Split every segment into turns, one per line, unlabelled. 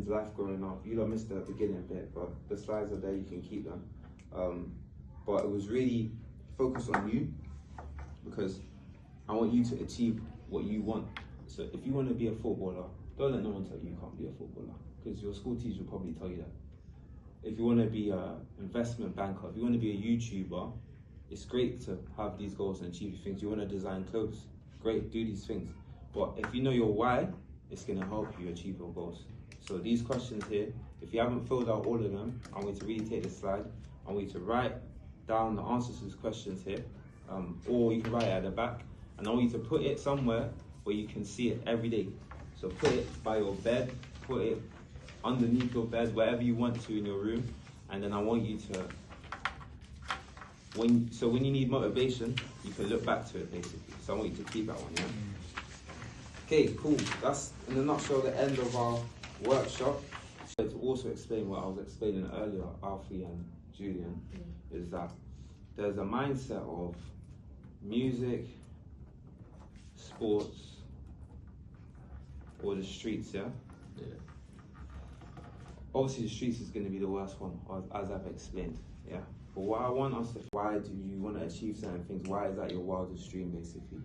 life growing up. You don't miss the beginning bit, but the slides are there, you can keep them. But it was really focused on you, because I want you to achieve what you want. So if you want to be a footballer, don't let no one tell you you can't be a footballer, because your school teacher will probably tell you that. If you want to be an investment banker, if you want to be a YouTuber, it's great to have these goals and achieve things. You want to design clothes, great, do these things. But if you know your why, it's going to help you achieve your goals. So these questions here, if you haven't filled out all of them, I want you to really take this slide. I want you to write down the answers to these questions here, or you can write it at the back. And I want you to put it somewhere where you can see it every day. So put it by your bed, put it underneath your bed, wherever you want to in your room. And then I want you to, when you need motivation, you can look back to it basically. So I want you to keep that one, yeah? Okay, cool. That's in a nutshell the end of our workshop. To also explain what I was explaining earlier, Alfie and Julian, is that there's a mindset of music, sports, or the streets, yeah? Yeah. Obviously the streets is going to be the worst one, as I've explained, yeah? But what I want us to, why do you want to achieve certain things? Why is that your wildest dream, basically?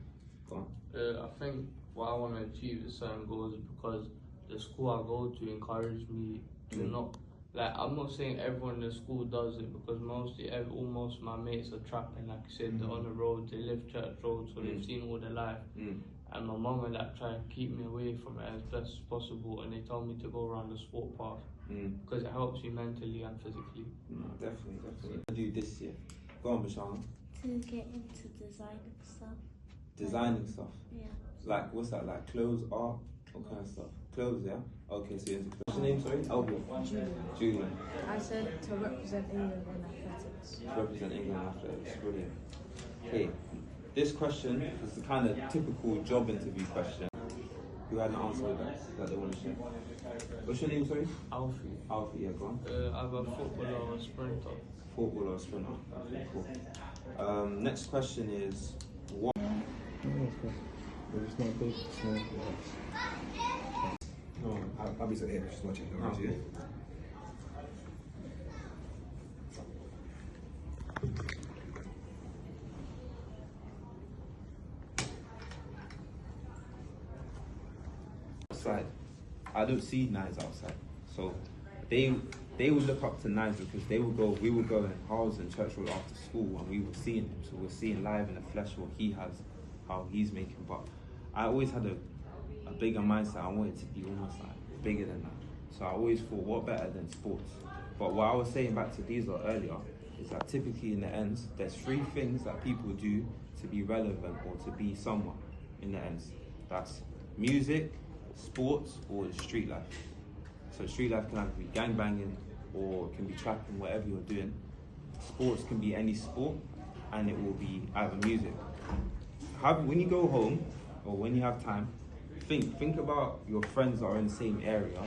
Go on.
I think what I want to achieve is certain goals because the school I go to encouraged me to not, like, I'm not saying everyone in the school does it, because almost my mates are trapping, like I said, they're on the road, they live church road, so they've seen all their life. And my mum and that try and keep me away from it as best as possible, and they told me to go around the sport path because it helps you mentally and physically.
Definitely. What do you do this year? Go on, Bashana.
To get into designing stuff.
Designing stuff?
Yeah.
Like, what's that, like clothes, art, what kind of stuff? Clothes, yeah? Okay, so you're into clothes. What's your name, sorry? Albert? Julian.
I said to represent England in athletics.
To represent England in athletics, brilliant. Okay, this question is the kind of typical job interview question. Who had an answer with that they want to share? What's your name, sorry?
Alfie.
Alfie, yeah, go on.
I'm a footballer or a sprinter.
Footballer or sprinter, okay, cool. Next question is, what?
It's not big, it's not no, I'll be here, just watching the radio.
Outside, I don't see Nines outside, so they would look up to Nines because we would go in halls and church road after school, and we were seeing him, so we're seeing live in the flesh what he has, how he's making. But I always had a bigger mindset. I wanted to be almost like bigger than that. So I always thought, what better than sports? But what I was saying back to Diesel earlier is that typically in the ends, there's 3 things that people do to be relevant or to be someone in the ends. That's music, sports, or the street life. So street life can either be gangbanging or it can be trapping, whatever you're doing. Sports can be any sport, and it will be either music. When you go home, or when you have time, think about your friends that are in the same area.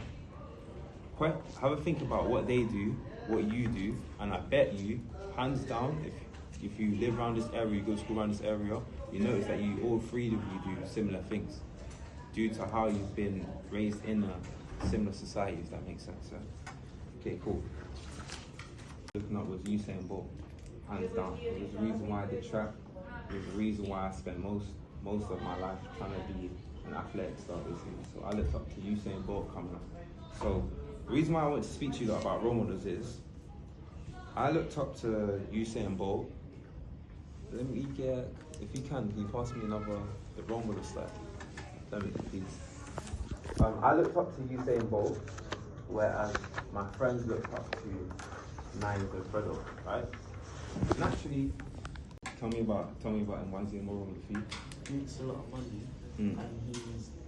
Have a think about what they do, what you do, and I bet you, hands down, if you live around this area, you go to school around this area, you notice that all 3 of you do similar things due to how you've been raised in a similar society, if that makes sense. So, okay, cool. Looking up was Usain Bolt, hands down. There's a reason why I did track. There's a reason why I spent most of my life trying to be an athletic star, basically. So I looked up to Usain Bolt coming up. So the reason why I wanted to speak to you about role models is I looked up to Usain Bolt. Let me get, if you can you pass me the role model slide? Let me, please. I looked up to Usain Bolt, whereas my friends looked up to Nines and Fredo, right? Naturally, tell me about him. Why is he more role model for you?
He makes a lot of money, and he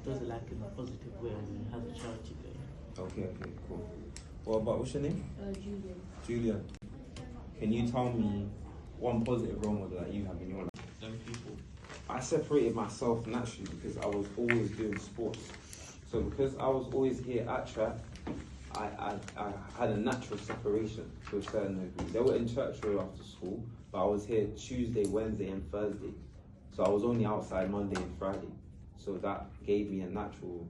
does it like in a positive way, and he has a charity there.
Okay, cool. What's your name? Julian. Can you tell me one positive role model that you have in your life?
Them people.
I separated myself naturally because I was always doing sports. So because I was always here at track, I had a natural separation to a certain degree. They were in church road after school, but I was here Tuesday, Wednesday, and Thursday. So I was only outside Monday and Friday. So that gave me a natural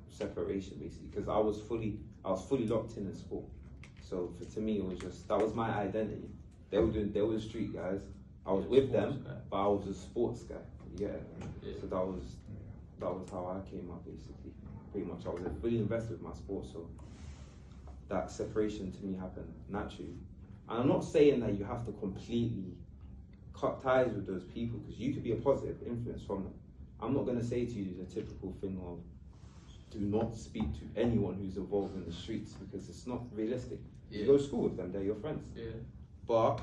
separation, basically, because I was fully I was fully locked in sport. So to me, it was just, that was my identity. They were the street guys. I was with them, but I was a sports guy. Yeah. So that was how I came up, basically. Pretty much, I was fully invested with my sport, so that separation to me happened naturally. And I'm not saying that you have to completely cut ties with those people, because you could be a positive influence from them. I'm not going to say to you the typical thing of do not speak to anyone who's involved in the streets, because it's not realistic. You go to school with them, they're your friends. But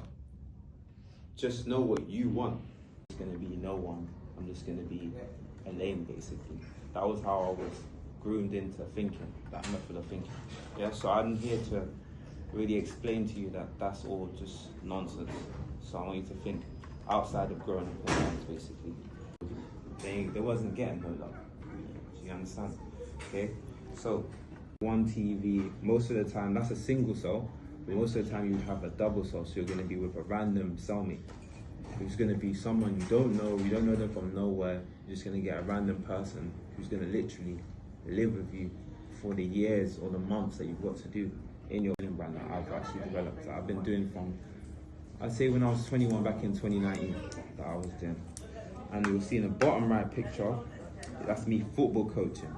just know what you want. It's going to be no one. I'm just going to be a lane, basically. That was how I was groomed into thinking, that method of thinking. Yeah, so I'm here to really explain to you that that's all just nonsense. So I want you to think outside of growing up in life, basically. They wasn't getting no love. Do you understand? Okay? So, one TV, most of the time, that's a single cell, but most of the time you have a double cell, so you're going to be with a random cellmate. Who's going to be someone you don't know them from nowhere. You're just going to get a random person who's going to literally live with you for the years or the months that you've got to do in your brand that I've actually developed. That I've been doing from, I'd say when I was 21 back in 2019, that I was doing. And you'll see in the bottom right picture, that's me football coaching.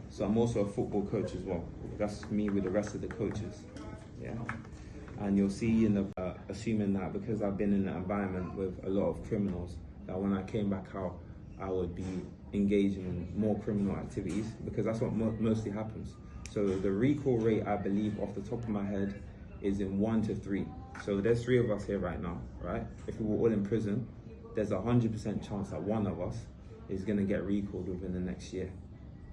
So I'm also a football coach as well. That's me with the rest of the coaches. Yeah. And you'll see in the, assuming that because I've been in an environment with a lot of criminals, that when I came back out, I would be engaging in more criminal activities, because that's what mostly happens. So the recall rate, I believe, off the top of my head, is in 1 to 3. So there's 3 of us here right now, right? If we were all in prison, there's a 100% chance that one of us is going to get recalled within the next year.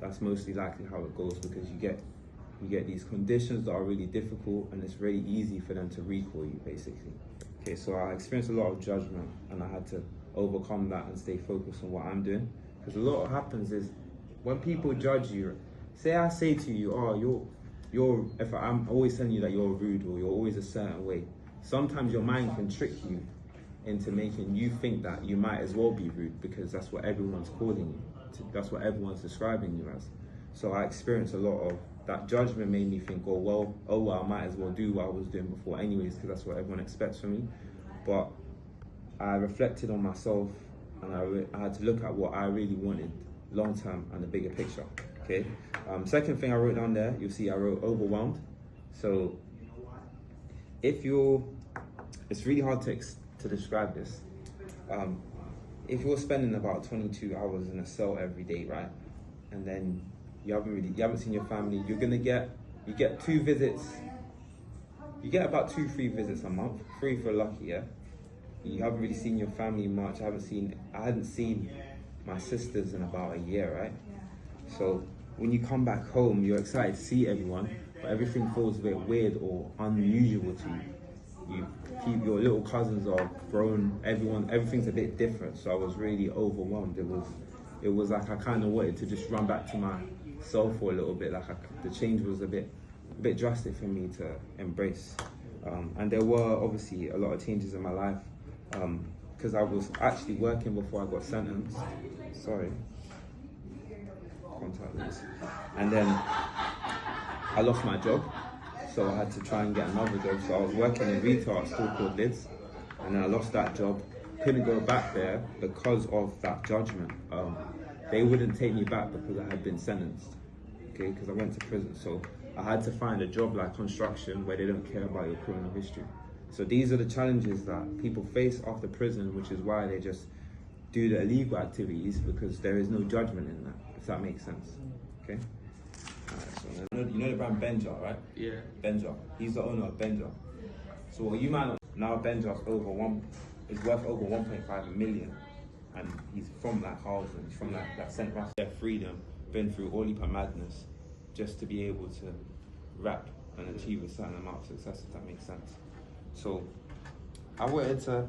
That's mostly likely how it goes, because you get these conditions that are really difficult, and it's really easy for them to recall you, basically. Okay, so I experienced a lot of judgment, and I had to overcome that and stay focused on what I'm doing. Because a lot of what happens is when people judge you, say I say to you, oh, if I'm always telling you that you're rude or you're always a certain way, sometimes your mind can trick you into making you think that you might as well be rude, because that's what everyone's calling you. That's what everyone's describing you as. So I experienced a lot of that judgment. Made me think, oh well, I might as well do what I was doing before anyways, because that's what everyone expects from me. But I reflected on myself, and I had to look at what I really wanted long term and the bigger picture. Okay. Second thing I wrote down there, you'll see I wrote overwhelmed. So it's really hard to describe this. If you're spending about 22 hours in a cell every day, right, and then you haven't seen your family, you get 2 visits. You get about 2-3 visits a month, 3 if you're lucky, yeah. You haven't really seen your family much. I hadn't seen my sisters in about a year, right? So when you come back home, you're excited to see everyone, but everything feels a bit weird or unusual to you. You keep your little cousins are grown, everything's a bit different. So I was really overwhelmed. It was like I kind of wanted to just run back to myself for a little bit. Like the change was a bit drastic for me to embrace. And there were obviously a lot of changes in my life, because I was actually working before I got sentenced. Sorry. Contact this. And then I lost my job. So I had to try and get another job. So I was working in retail at a store called Lids, and then I lost that job. Couldn't go back there because of that judgment. They wouldn't take me back because I had been sentenced, okay, because I went to prison. So I had to find a job like construction where they don't care about your criminal history. So these are the challenges that people face after prison, which is why they just do the illegal activities, because there is no judgment in that, if that makes sense, okay? So you know the brand Benja, right?
Yeah.
Benja. He's the owner of Benja. So what you might not now, Benja's is worth over 1.5 million, and he's from like Harlem. He's from that St. Russ. Their freedom, been through all heap of madness, just to be able to rap and achieve a certain amount of success, if that makes sense. So I wanted to